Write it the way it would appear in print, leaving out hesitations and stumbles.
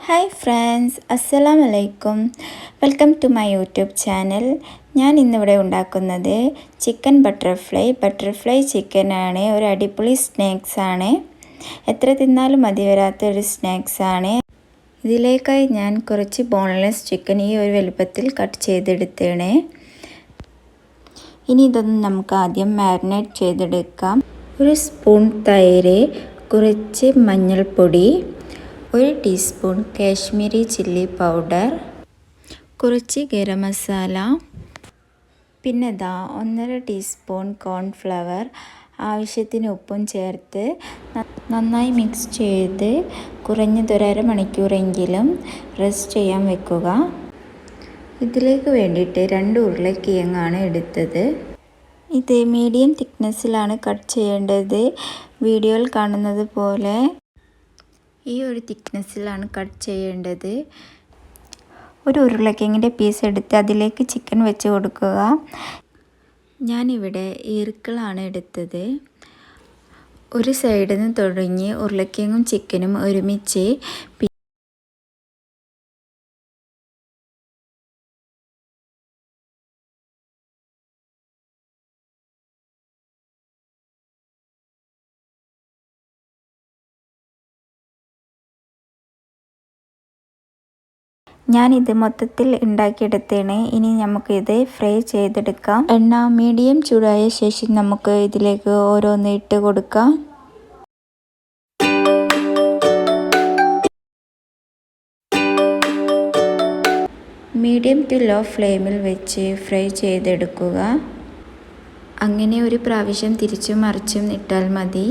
Hi friends, അസ്സലാമു അലൈക്കും. Welcome to my YouTube channel. ഞാൻ ഇന്നിവിടെ ഉണ്ടാക്കുന്നത് ചിക്കൻ ബട്ടർഫ്ലൈ ചിക്കനാണ്. ഒരു അടിപൊളി സ്നാക്സാണ്. എത്ര തിന്നാലും മതി വരാത്ത ഒരു സ്നാക്സാണ്. ഇതിലേക്കായി ഞാൻ കുറച്ച് ബോൺലെസ് ചിക്കൻ ഈ ഒരു വലുപ്പത്തിൽ കട്ട് ചെയ്തെടുത്തേണ്. ഇനി ഇതൊന്ന് നമുക്ക് ആദ്യം മാരിനേറ്റ് ചെയ്തെടുക്കാം. ഒരു സ്പൂൺ തൈര്, കുറച്ച് മഞ്ഞൾപ്പൊടി, 1 ടീസ്പൂൺ കാശ്മീരി ചില്ലി പൗഡർ, കുറച്ച് ഗരം മസാല, പിന്നെ 1.5 ടീസ്പൂൺ കോൺഫ്ലവർ, ആവശ്യത്തിന് ഉപ്പും ചേർത്ത് നന്നായി മിക്സ് ചെയ്ത് കുറഞ്ഞതൊരു അരമണിക്കൂറെങ്കിലും റെസ്റ്റ് ചെയ്യാൻ വെക്കുക. ഇതിലേക്ക് വേണ്ടിയിട്ട് 2 ഉരുളക്കിഴങ്ങാണ് എടുത്തത്. ഇത് മീഡിയം തിക്നെസ്സിലാണ് കട്ട് ചെയ്യേണ്ടത്. വീഡിയോയിൽ കാണുന്നത് പോലെ ഈ ഒരു തിക്നെസ്സിലാണ് കട്ട് ചെയ്യേണ്ടത്. ഒരു ഉരുളക്കിഴങ്ങിൻ്റെ പീസ് എടുത്ത് അതിലേക്ക് ചിക്കൻ വെച്ച് കൊടുക്കുക. ഞാനിവിടെ ഈർക്കിളാണ് എടുത്തത്. ഒരു സൈഡിൽ നിന്ന് തുടങ്ങി ഉരുളക്കിഴങ്ങും ചിക്കനും ഒരുമിച്ച് ഞാനിത് മൊത്തത്തിൽ ഉണ്ടാക്കിയെടുത്തേണ്. ഇനി നമുക്കിത് ഫ്രൈ ചെയ്തെടുക്കാം. എണ്ണ മീഡിയം ചൂടായ ശേഷം നമുക്ക് ഇതിലേക്ക് ഓരോന്ന് ഇട്ട് കൊടുക്കാം. മീഡിയം ടു ലോ ഫ്ലെയിമിൽ വെച്ച് ഫ്രൈ ചെയ്തെടുക്കുക. അങ്ങനെ ഒരു പ്രാവശ്യം തിരിച്ചും മറിച്ചും ഇട്ടാൽ മതി.